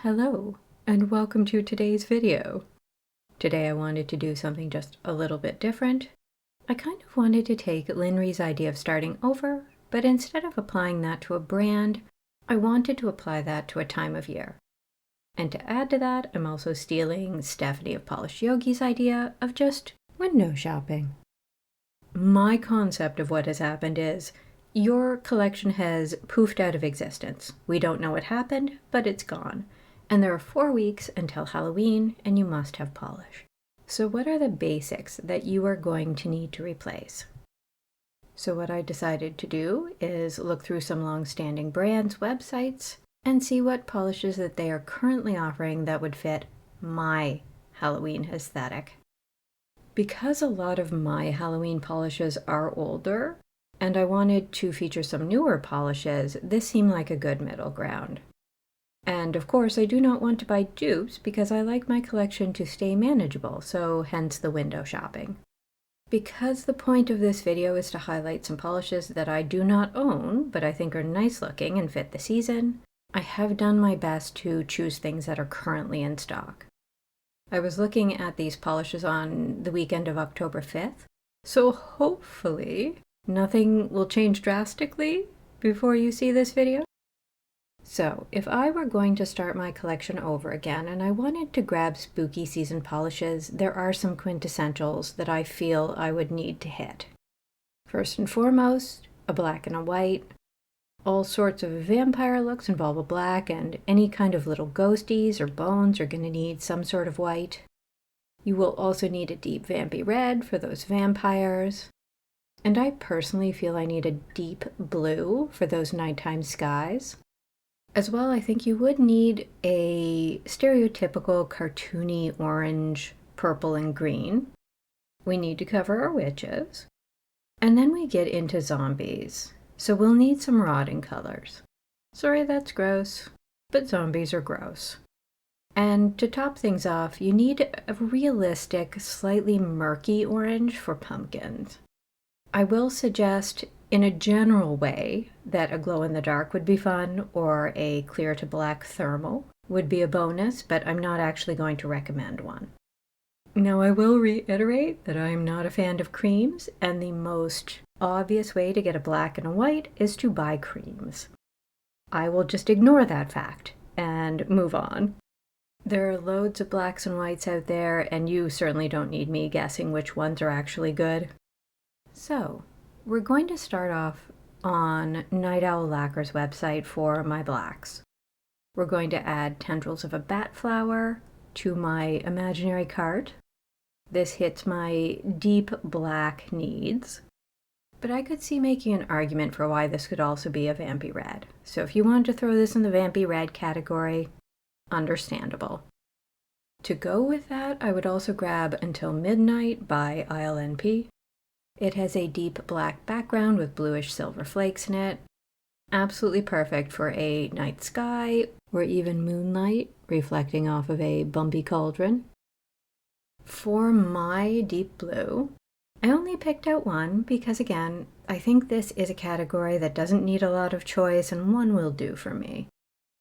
Hello, and welcome to today's video. Today I wanted to do something just a little bit different. I kind of wanted to take Linry's idea of starting over, but instead of applying that to a brand, I wanted to apply that to a time of year. And to add to that, I'm also stealing Stephanie of Polished Yogi's idea of just window shopping. My concept of what has happened is, your collection has poofed out of existence. We don't know what happened, but it's gone. And there are 4 weeks until Halloween, and you must have polish. So what are the basics that you are going to need to replace? So what I decided to do is look through some long-standing brands' websites and see what polishes that they are currently offering that would fit my Halloween aesthetic. Because a lot of my Halloween polishes are older, and I wanted to feature some newer polishes, this seemed like a good middle ground. And of course, I do not want to buy dupes because I like my collection to stay manageable, so hence the window shopping. Because the point of this video is to highlight some polishes that I do not own, but I think are nice looking and fit the season, I have done my best to choose things that are currently in stock. I was looking at these polishes on the weekend of October 5th, so hopefully nothing will change drastically before you see this video. So, if I were going to start my collection over again and I wanted to grab spooky season polishes, there are some quintessentials that I feel I would need to hit. First and foremost, a black and a white. All sorts of vampire looks involve a black, and any kind of little ghosties or bones are going to need some sort of white. You will also need a deep vampy red for those vampires. And I personally feel I need a deep blue for those nighttime skies. As well, I think you would need a stereotypical cartoony orange, purple, and green. We need to cover our witches. And then we get into zombies. So we'll need some rotting colors. Sorry, that's gross, but zombies are gross. And to top things off, you need a realistic, slightly murky orange for pumpkins. I will suggest, in a general way, that a glow-in-the-dark would be fun, or a clear to black thermal would be a bonus, but I'm not actually going to recommend one. Now, I will reiterate that I am not a fan of creams, and the most obvious way to get a black and a white is to buy creams. I will just ignore that fact and move on. There are loads of blacks and whites out there, and you certainly don't need me guessing which ones are actually good. So, we're going to start off on Night Owl Lacquer's website for my blacks. We're going to add tendrils of a bat flower to my imaginary cart. This hits my deep black needs. But I could see making an argument for why this could also be a vampy red. So if you wanted to throw this in the vampy red category, understandable. To go with that, I would also grab Until Midnight by ILNP. It has a deep black background with bluish silver flakes in it. Absolutely perfect for a night sky or even moonlight reflecting off of a bumpy cauldron. For my deep blue, I only picked out one because, again, I think this is a category that doesn't need a lot of choice, and one will do for me.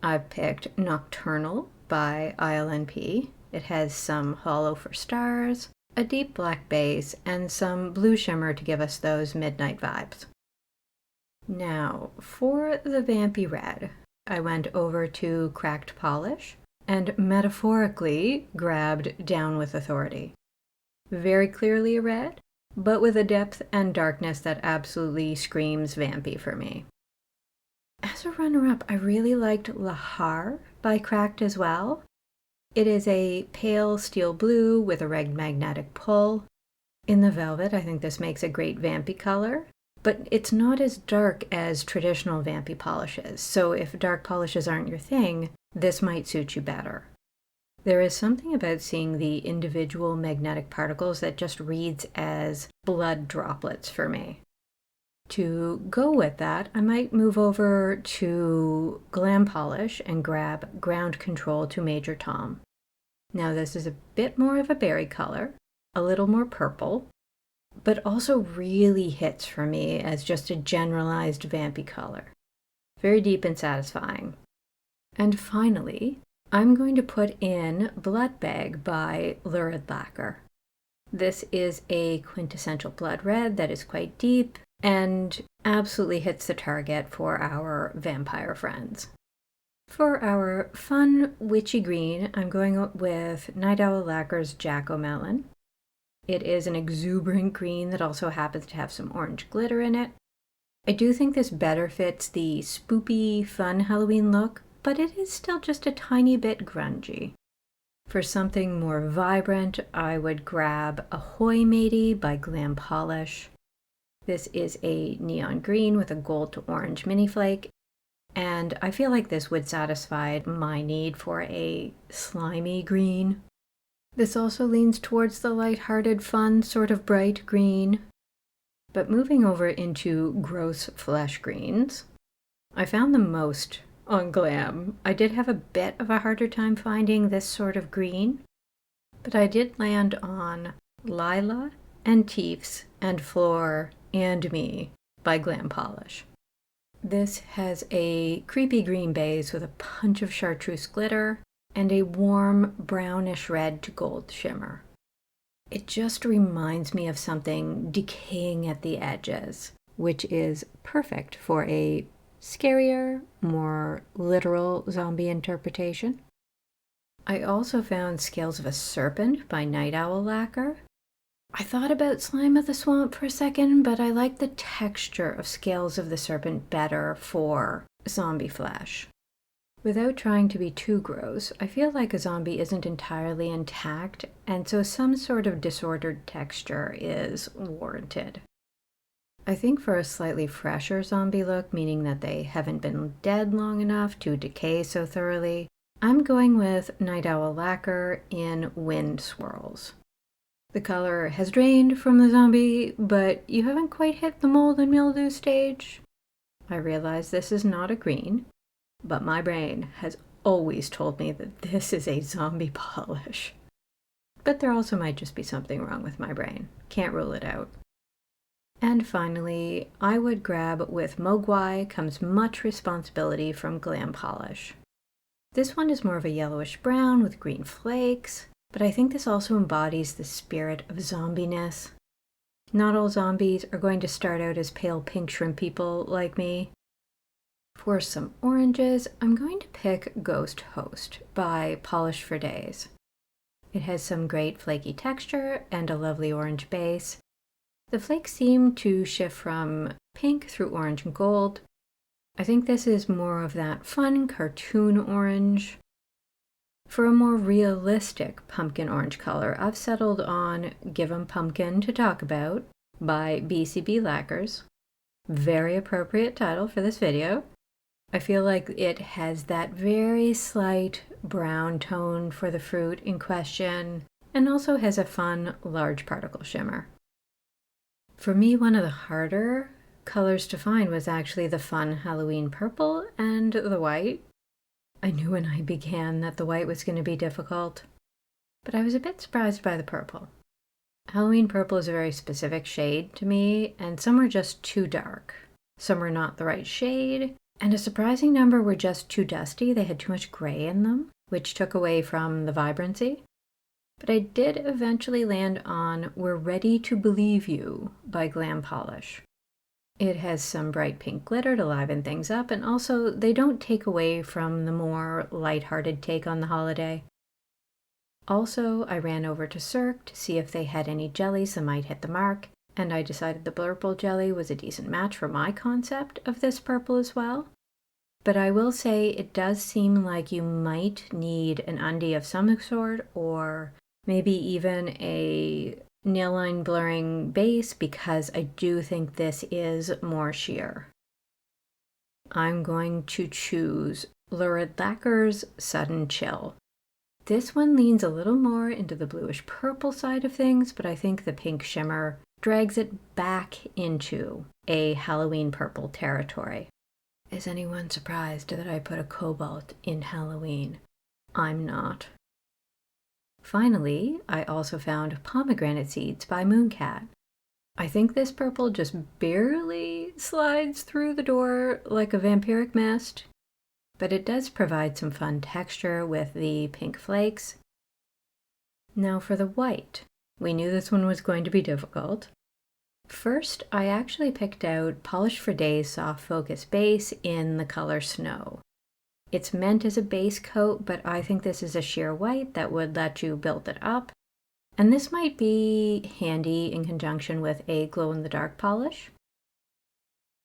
I've picked Nocturnal by ILNP. It has some hollow for stars, a deep black base, and some blue shimmer to give us those midnight vibes. Now, for the vampy red, I went over to Cracked Polish and metaphorically grabbed Down with Authority. Very clearly a red, but with a depth and darkness that absolutely screams vampy for me. As a runner-up, I really liked Lahar by Cracked as well. It is a pale steel blue with a red magnetic pull. In the velvet, I think this makes a great vampy color, but it's not as dark as traditional vampy polishes, so if dark polishes aren't your thing, this might suit you better. There is something about seeing the individual magnetic particles that just reads as blood droplets for me. To go with that, I might move over to Glam Polish and grab Ground Control to Major Tom. Now this is a bit more of a berry color, a little more purple, but also really hits for me as just a generalized vampy color. Very deep and satisfying. And finally, I'm going to put in Blood Bag by Lurid Lacquer. This is a quintessential blood red that is quite deep and absolutely hits the target for our vampire friends. For our fun witchy green, I'm going with Night Owl Lacquer's Jack-O-Melon. It is an exuberant green that also happens to have some orange glitter in it. I do think this better fits the spoopy, fun Halloween look, but it is still just a tiny bit grungy. For something more vibrant, I would grab Ahoy Matey by Glam Polish. This is a neon green with a gold to orange mini flake, and I feel like this would satisfy my need for a slimy green. This also leans towards the lighthearted, fun, sort of bright green. But moving over into gross flesh greens, I found the most on Glam. I did have a bit of a harder time finding this sort of green, but I did land on Lila and Teefs and Floor and Me by Glam Polish. This has a creepy green base with a punch of chartreuse glitter and a warm brownish red to gold shimmer. It just reminds me of something decaying at the edges, which is perfect for a scarier, more literal zombie interpretation. I also found Scales of a Serpent by Night Owl Lacquer. I thought about Slime of the Swamp for a second, but I like the texture of Scales of the Serpent better for zombie flesh. Without trying to be too gross, I feel like a zombie isn't entirely intact, and so some sort of disordered texture is warranted. I think for a slightly fresher zombie look, meaning that they haven't been dead long enough to decay so thoroughly, I'm going with Night Owl Lacquer in Wind Swirls. The color has drained from the zombie, but you haven't quite hit the mold and mildew stage. I realize this is not a green, but my brain has always told me that this is a zombie polish. But there also might just be something wrong with my brain. Can't rule it out. And finally, I would grab With Mogwai Comes Much Responsibility from Glam Polish. This one is more of a yellowish brown with green flakes, but I think this also embodies the spirit of zombiness. Not all zombies are going to start out as pale pink shrimp people like me. For some oranges, I'm going to pick Ghost Host by Polish for Days. It has some great flaky texture and a lovely orange base. The flakes seem to shift from pink through orange and gold. I think this is more of that fun cartoon orange. For a more realistic pumpkin orange color, I've settled on Give 'em Pumpkin to Talk About by BCB Lacquers. Very appropriate title for this video. I feel like it has that very slight brown tone for the fruit in question, and also has a fun large particle shimmer. For me, one of the harder colors to find was actually the fun Halloween purple and the white. I knew when I began that the white was going to be difficult, but I was a bit surprised by the purple. Halloween purple is a very specific shade to me, and some were just too dark. Some were not the right shade, and a surprising number were just too dusty. They had too much gray in them, which took away from the vibrancy. But I did eventually land on We're Ready to Believe You by Glam Polish. It has some bright pink glitter to liven things up, and also they don't take away from the more lighthearted take on the holiday. Also, I ran over to Cirque to see if they had any jellies that might hit the mark, and I decided the Blurple jelly was a decent match for my concept of this purple as well. But I will say it does seem like you might need an undie of some sort, or maybe even a nail line blurring base, because I do think this is more sheer. I'm going to choose Lurid Lacquer's Sudden Chill. This one leans a little more into the bluish purple side of things, but I think the pink shimmer drags it back into a Halloween purple territory. Is anyone surprised that I put a cobalt in Halloween? I'm not. Finally, I also found Pomegranate Seeds by Mooncat. I think this purple just barely slides through the door like a vampiric mist. but it does provide some fun texture with the pink flakes. Now for the white. We knew this one was going to be difficult. First, I actually picked out Polish for Days Soft Focus Base in the color Snow. It's meant as a base coat, but I think this is a sheer white that would let you build it up. And this might be handy in conjunction with a glow-in-the-dark polish.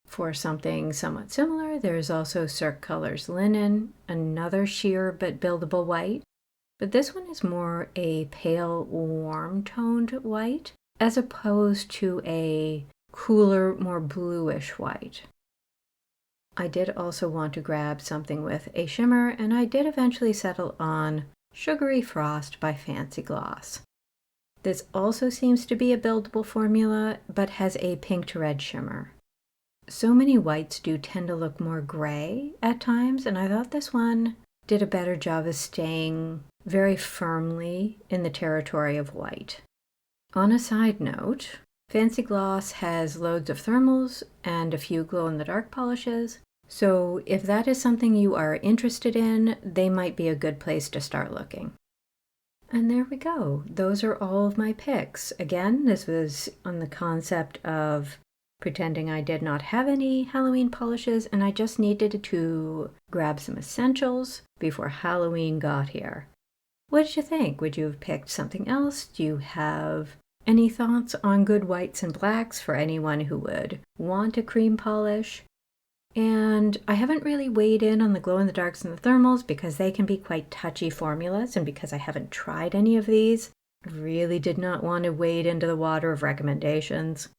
For something somewhat similar, there's also Cirque Colors Linen, another sheer but buildable white. But this one is more a pale, warm-toned white, as opposed to a cooler, more bluish white. I did also want to grab something with a shimmer, and I did eventually settle on Sugary Frost by Fancy Gloss. This also seems to be a buildable formula, but has a pink to red shimmer. So many whites do tend to look more gray at times, and I thought this one did a better job of staying very firmly in the territory of white. On a side note, Fancy Gloss has loads of thermals and a few glow-in-the-dark polishes, so if that is something you are interested in, they might be a good place to start looking. And there we go. Those are all of my picks. Again, this was on the concept of pretending I did not have any Halloween polishes and I just needed to grab some essentials before Halloween got here. What did you think? Would you have picked something else? Do you have any thoughts on good whites and blacks for anyone who would want a cream polish? And I haven't really weighed in on the glow-in-the-darks and the thermals because they can be quite touchy formulas, and because I haven't tried any of these, I really did not want to wade into the water of recommendations.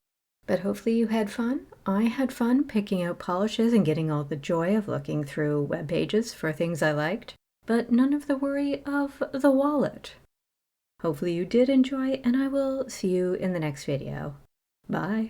But hopefully you had fun. I had fun picking out polishes and getting all the joy of looking through web pages for things I liked, but none of the worry of the wallet. Hopefully you did enjoy, and I will see you in the next video. Bye!